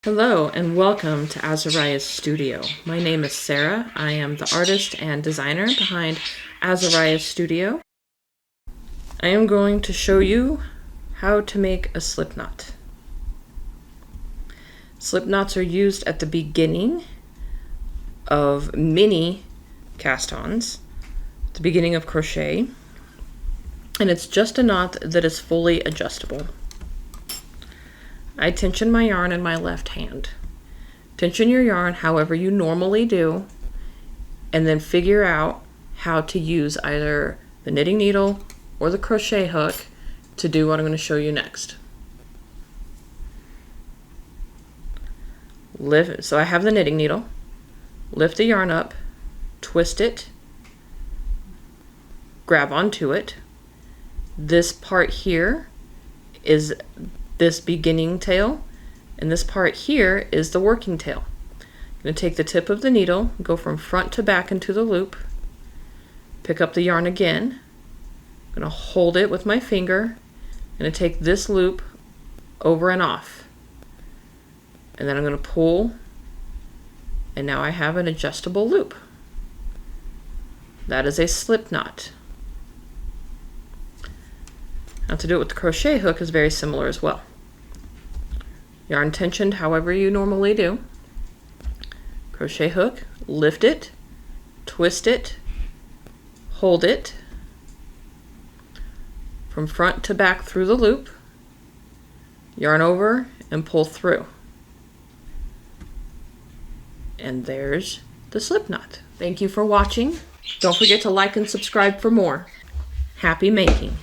Hello and welcome to Azariah's Studio. My name is Sarah. I am the artist and designer behind Azariah's Studio. I am going to show you how to make a slip knot. Slip knots are used at the beginning of many cast-ons, the beginning of crochet, and it's just a knot that is fully adjustable. I tension my yarn in my left hand. Tension your yarn however you normally do, and then figure out how to use either the knitting needle or the crochet hook to do what I'm going to show you next. So I have the knitting needle. Lift the yarn up, twist it, grab onto it. This part here is this beginning tail, and this part here is the working tail. I'm going to take the tip of the needle, go from front to back into the loop, pick up the yarn again. I'm going to hold it with my finger. I'm going to take this loop over and off, and then I'm going to pull, and now I have an adjustable loop. That is a slip knot. Now to do it with the crochet hook is very similar as well. Yarn tensioned however you normally do. Crochet hook, lift it, twist it, hold it from front to back through the loop, yarn over and pull through. And there's the slip knot. Thank you for watching. Don't forget to like and subscribe for more. Happy making.